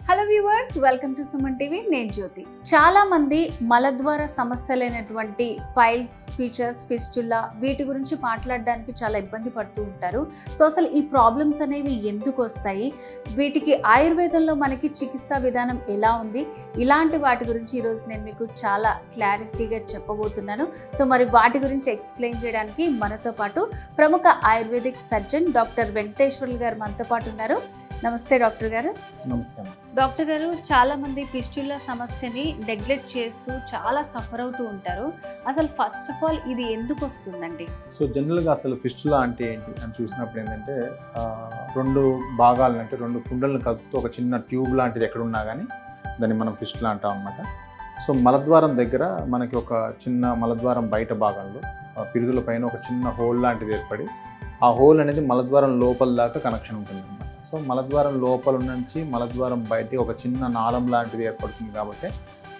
Hello viewers, welcome to Suman TV. నేను జ్యోతి. చాలా మంది మలద్వార సమస్యలైనటువంటి పైల్స్, ఫీచర్స్, ఫిస్టులా వీటి గురించి మాట్లాడడానికి చాలా ఇబ్బంది పడుతూ ఉంటారు. సో అసలు ఈ ప్రాబ్లమ్స్ అనేవి ఎందుకు వస్తాయి, వీటికి ఆయుర్వేదంలో మనకి చికిత్సా విధానం ఎలా ఉంది, ఇలాంటి వాటి గురించి ఈరోజు నేను మీకు చాలా క్లారిటీగా చెప్పబోతున్నాను. సో మరి వాటి గురించి ఎక్స్ప్లెయిన్ చేయడానికి మనతో పాటు ప్రముఖ ఆయుర్వేదిక్ సర్జన్ డాక్టర్ వెంకటేశ్వర్లు గారు మనతో పాటు ఉన్నారు. నమస్తే డాక్టర్ గారు. నమస్తే డాక్టర్ గారు, చాలా మంది ఫిస్టులా సమస్యని నెగ్లెక్ట్ చేస్తూ చాలా సఫర్ అవుతూ ఉంటారు. అసలు ఫస్ట్ ఆఫ్ ఆల్ ఇది ఎందుకు వస్తుందండి? సో జనరల్గా అసలు ఫిస్టులా అంటే ఏంటి అని చూసినప్పుడు ఏంటంటే రెండు భాగాలను అంటే రెండు కుండలను కలుపుతూ ఒక చిన్న ట్యూబ్ లాంటిది ఎక్కడున్నా కానీ దాన్ని మనం ఫిస్టులా అంటాం అనమాట. సో మలద్వారం దగ్గర మనకి ఒక చిన్న మలద్వారం బయట భాగంలో పిరుదుల పైన ఒక చిన్న హోల్ లాంటిది ఏర్పడి ఆ హోల్ అనేది మలద్వారం లోపల దాకా కనెక్షన్ ఉంటుంది అనమాట. సో మలద్వారం లోపల నుంచి మలద్వారం బయట ఒక చిన్న నాళం లాంటిది ఏర్పడుతుంది కాబట్టి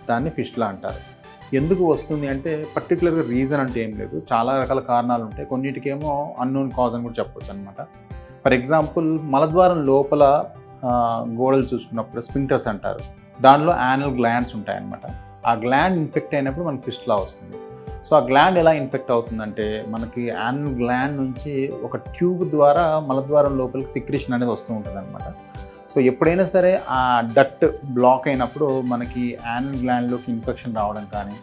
దాన్ని ఫిస్టులా అంటారు. ఎందుకు వస్తుంది అంటే పర్టికులర్గా రీజన్ అంటే ఏం లేదు, చాలా రకాల కారణాలు ఉంటాయి. కొన్నిటికేమో అన్నోన్ కాజ్ అని కూడా చెప్పొచ్చు అనమాట. ఫర్ ఎగ్జాంపుల్ మలద్వారం లోపల గోడలు చూసుకున్నప్పుడు స్పింక్టర్స్ అంటారు, దానిలో యానల్ గ్లాండ్స్ ఉంటాయన్నమాట. ఆ గ్లాండ్ ఇన్ఫెక్ట్ అయినప్పుడు మనకు ఫిస్టులా వస్తుంది. సో ఆ గ్లాండ్ ఎలా ఇన్ఫెక్ట్ అవుతుందంటే మనకి యానల్ గ్లాండ్ నుంచి ఒక ట్యూబ్ ద్వారా మలద్వారం లోపలికి సిక్రేషన్ అనేది వస్తూ ఉంటుంది అనమాట. సో ఎప్పుడైనా సరే ఆ డక్ట్ బ్లాక్ అయినప్పుడు మనకి యానల్ గ్లాండ్లోకి ఇన్ఫెక్షన్ రావడం కానీ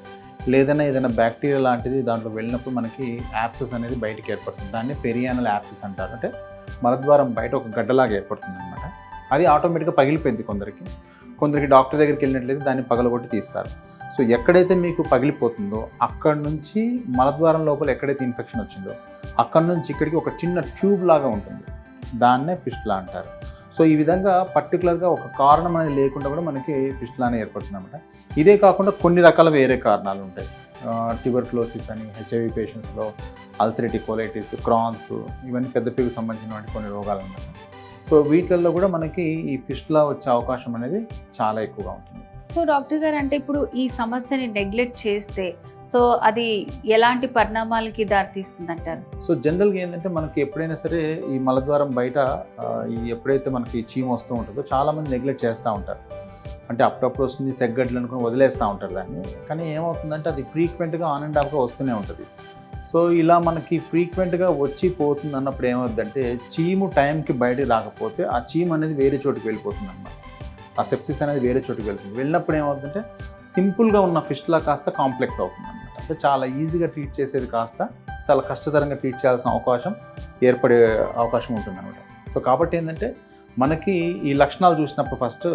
లేదన్నా ఏదైనా బ్యాక్టీరియా లాంటిది దాంట్లో వెళ్ళినప్పుడు మనకి యాప్సెస్ అనేది బయటికి ఏర్పడుతుంది. దాన్ని పెరియానల్ యాప్సెస్ అంటారు. అంటే మలద్వారం బయట ఒక గడ్డలాగా ఏర్పడుతుంది అనమాట. అది ఆటోమేటిక్గా పగిలిపోయింది కొందరికి డాక్టర్ దగ్గరికి వెళ్ళినట్లయితే దాన్ని పగలగొట్టి తీస్తారు. సో ఎక్కడైతే మీకు పగిలిపోతుందో అక్కడ నుంచి మలద్వారం లోపల ఎక్కడైతే ఇన్ఫెక్షన్ వచ్చిందో అక్కడ నుంచి ఇక్కడికి ఒక చిన్న ట్యూబ్ లాగా ఉంటుంది, దాన్నే ఫిస్టులా అంటారు. సో ఈ విధంగా పర్టికులర్గా ఒక కారణం అనేది లేకుండా కూడా మనకి ఫిస్టులా అనేది ఏర్పడుతుంది అనమాట. ఇదే కాకుండా కొన్ని రకాల వేరే కారణాలు ఉంటాయి. ట్యూబర్క్లోసిస్ అని, హెచ్ఐవి పేషెంట్స్లో అల్సరేటివ్ కోలైటిస్, క్రాన్స్, ఇవన్నీ పెద్ద పేగుకు సంబంధించినటువంటి కొన్ని రోగాలు అన్నమాట. సో వీటిల్లో కూడా మనకి ఈ ఫిస్టులా వచ్చే అవకాశం అనేది చాలా ఎక్కువగా ఉంటుంది. సో డాక్టర్ గారు, అంటే ఇప్పుడు ఈ సమస్యని నెగ్లెక్ట్ చేస్తే సో అది ఎలాంటి పరిణామాలకి దారితీస్తుంది అంటారు? సో జనరల్గా ఏంటంటే మనకి ఎప్పుడైనా సరే ఈ మలద్వారం బయట ఎప్పుడైతే మనకి చీమ వస్తూ ఉంటుందో చాలామంది నెగ్లెక్ట్ చేస్తూ ఉంటారు. అంటే అప్పుడప్పుడు వస్తుంది సెగ్గడ్లు అనుకుని వదిలేస్తూ ఉంటారు దాన్ని. కానీ ఏమవుతుందంటే అది ఫ్రీక్వెంట్గా ఆన్ అండ్ ఆఫ్గా వస్తూనే ఉంటుంది. సో ఇలా మనకి ఫ్రీక్వెంట్గా వచ్చి పోతుంది అన్నప్పుడు ఏమవుతుందంటే చీము టైంకి బయటికి రాకపోతే ఆ చీమ అనేది వేరే చోటుకి వెళ్ళిపోతుంది అన్నమాట. ఆ సెప్సిస్ అనేది వేరే చోటుకి వెళ్తుంది. వెళ్ళినప్పుడు ఏమవుతుందంటే సింపుల్గా ఉన్న ఫిస్టులా కాస్త కాంప్లెక్స్ అవుతుంది అనమాట. అంటే చాలా ఈజీగా ట్రీట్ చేసేది కాస్త చాలా కష్టతరంగా ట్రీట్ చేయాల్సిన అవకాశం ఏర్పడే అవకాశం ఉంటుంది అనమాట. సో కాబట్టి ఏంటంటే మనకి ఈ లక్షణాలు చూసినప్పుడు ఫస్ట్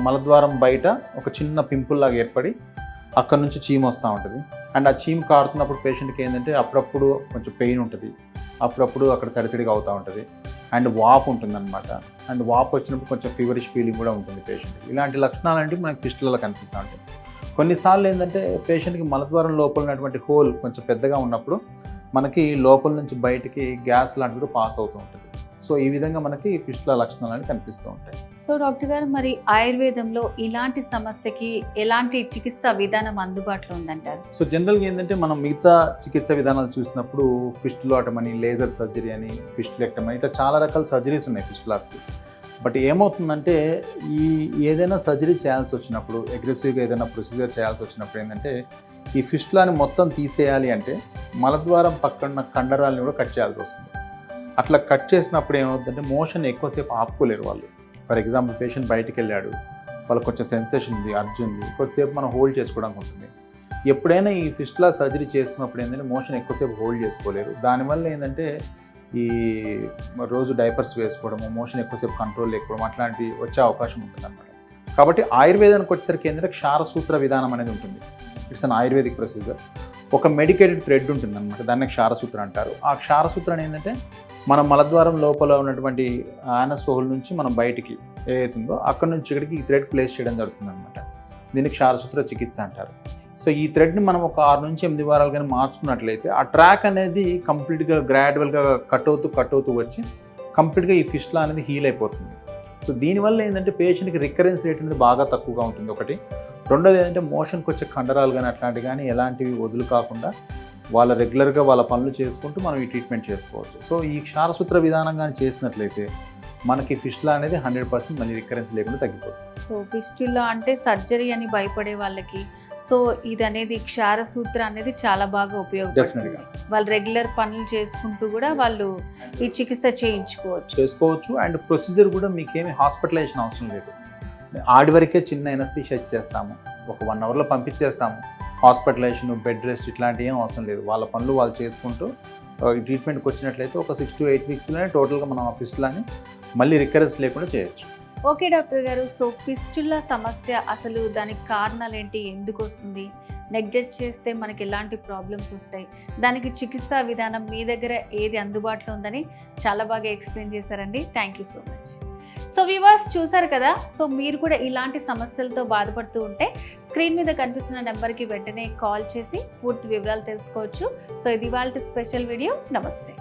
మలద్వారం బయట ఒక చిన్న పింపుల్ లాగా ఏర్పడి అక్కడ నుంచి చీమ వస్తూ ఉంటుంది. అండ్ ఆ చీమ కారుతున్నప్పుడు పేషెంట్కి ఏంటంటే అప్పుడప్పుడు కొంచెం పెయిన్ ఉంటుంది, అప్పుడప్పుడు అక్కడ తడితడిగా అవుతూ ఉంటుంది, అండ్ వాపు ఉంటుంది అనమాట. అండ్ వాపు వచ్చినప్పుడు కొంచెం ఫీవరిష్ ఫీలింగ్ కూడా ఉంటుంది పేషెంట్కి. ఇలాంటి లక్షణాలు అంటే మనకి ఫిస్టులలో కనిపిస్తూ ఉంటాయి. కొన్నిసార్లు ఏంటంటే పేషెంట్కి మలద్వారం లోపల ఉన్నటువంటి హోల్ కొంచెం పెద్దగా ఉన్నప్పుడు మనకి లోపల నుంచి బయటికి గ్యాస్ లాంటిది పాస్ అవుతూ ఉంటుంది. సో ఈ విధంగా మనకి ఫిస్టులా లక్షణాలు అనేవి కనిపిస్తూ ఉంటాయి. సో డాక్టర్ గారు, మరి ఆయుర్వేదంలో ఇలాంటి సమస్యకి ఎలాంటి చికిత్సా విధానం అందుబాటులో ఉందంటారు? సో జనరల్గా ఏంటంటే మనం మిగతా చికిత్సా విధానాలు చూసినప్పుడు ఫిస్టులాటమని, లేజర్ సర్జరీ అని, ఫిస్టులెక్టమీ ఇట్లా చాలా రకాల సర్జరీస్ ఉన్నాయి ఫిస్టులాస్కి. బట్ ఏమవుతుందంటే ఏదైనా సర్జరీ చేయాల్సి వచ్చినప్పుడు, అగ్రెసివ్గా ఏదైనా ప్రొసీజర్ చేయాల్సి వచ్చినప్పుడు ఏంటంటే ఈ ఫిస్టులాని మొత్తం తీసేయాలి అంటే మలద్వారం పక్కన కండరాలని కూడా కట్ చేయాల్సి వస్తుంది. అట్లా కట్ చేసినప్పుడు ఏమవుతుందంటే మోషన్ ఎక్కువసేపు ఆపుకోలేరు వాళ్ళు. ఫర్ ఎగ్జాంపుల్ పేషెంట్ బయటికి వెళ్ళాడు, వాళ్ళకి కొంచెం సెన్సేషన్ ఉంది, అర్జ్ ఉంది, కొద్దిసేపు మనం హోల్డ్ చేసుకోవడానికి ఉంటుంది. ఎప్పుడైనా ఈ ఫిస్టులా సర్జరీ చేసుకున్నప్పుడు ఏంటంటే మోషన్ ఎక్కువసేపు హోల్డ్ చేసుకోలేరు. దానివల్ల ఏంటంటే ఈ రోజు డైపర్స్ వేసుకోవడము, మోషన్ ఎక్కువసేపు కంట్రోల్ లేకపోవడం అట్లాంటివి వచ్చే అవకాశం ఉంటుంది అన్నమాట. కాబట్టి ఆయుర్వేదానికి వచ్చేసరికి ఏంటంటే క్షారసూత్ర విధానం అనేది ఉంటుంది. It's an ayurvedic procedure. ఒక మెడికేటెడ్ థ్రెడ్ ఉంటుంది అనమాట, దాన్ని క్షారసూత్రం అంటారు. ఆ క్షారసూత్రం ఏంటంటే మన మలద్వారం లోపల ఉన్నటువంటి యానస్ హోల్ నుంచి మనం బయటికి ఏదైతుందో అక్కడ నుంచి ఇక్కడికి ఈ థ్రెడ్ ప్లేస్ చేయడం జరుగుతుంది అనమాట. దీన్ని క్షారసూత్ర చికిత్స అంటారు. సో ఈ థ్రెడ్ని మనం ఒక 6 నుంచి 8 వారాలు కానీ మార్చుకున్నట్లయితే ఆ ట్రాక్ అనేది కంప్లీట్గా గ్రాడ్యువల్గా కట్ అవుతూ వచ్చి కంప్లీట్గా ఈ ఫిస్టులా అనేది హీల్ అయిపోతుంది. సో దీనివల్ల ఏంటంటే పేషెంట్కి రికరెన్స్ రేట్ అనేది బాగా తక్కువగా ఉంటుంది ఒకటి. రెండోది ఏంటంటే మోషన్కి వచ్చే కండరాలు కానీ అట్లాంటివి కానీ ఎలాంటివి వదులు కాకుండా వాళ్ళ రెగ్యులర్గా వాళ్ళ పనులు చేసుకుంటూ మనం ఈ ట్రీట్మెంట్ చేసుకోవచ్చు. సో ఈ క్షారసూత్ర విధానం కానీ చేసినట్లయితే మనకి ఫిస్టులా అనేది 100% మళ్ళీ రికరెన్స్ లేకుండా తగ్గిపోతుంది. సో ఫిస్టులా అంటే సర్జరీ అని భయపడే వాళ్ళకి సో ఇది అనేది క్షారసూత్ర అనేది చాలా బాగా ఉపయోగపడుతుంది. Definitely. వాళ్ళు రెగ్యులర్ పనులు చేసుకుంటూ కూడా వాళ్ళు ఈ చికిత్స చేయించుకోవచ్చు. చేసుకోవచ్చు. అండ్ ప్రొసీజర్ కూడా మీకేమి హాస్పిటలైజేషన్ అవసరం లేదు. ఆడి వరకే చిన్న ఎనస్థీషియా ఇచ్చేస్తాము, ఒక 1 అవర్లో పంపించేస్తాము. హాస్పిటలైజేషన్, బెడ్ రెస్ట్ ఇట్లాంటివి ఏం అవసరం లేదు. వాళ్ళ పనులు వాళ్ళు చేసుకుంటూ ఈ ట్రీట్మెంట్కి వచ్చినట్లయితే ఒక 6 to 8 వీక్స్లోనే టోటల్గా మనం ఆ ఫిస్టులాని మళ్ళీ రికరెన్స్ లేకుండా చేయొచ్చు. ఓకే డాక్టర్ గారు, సో ఫిస్టులా సమస్య అసలు దానికి కారణాలు ఏంటి, ఎందుకు వస్తుంది, నెగ్లెక్ట్ చేస్తే మనకి ఎలాంటి ప్రాబ్లమ్స్ వస్తాయి, దానికి చికిత్సా విధానం మీ దగ్గర ఏది అందుబాటులో ఉందని చాలా బాగా ఎక్స్ప్లెయిన్ చేశారండి. Thank you so much. So viewers చూసారు కదా, సో మీరు కూడా ఇలాంటి సమస్యలతో బాధపడుతూ ఉంటే స్క్రీన్ మీద కనిపిస్తున్న నెంబర్కి వెంటనే కాల్ చేసి పూర్తి వివరాలు తెలుసుకోవచ్చు. సో ఇది ఇవాల్టి స్పెషల్ వీడియో. నమస్తే.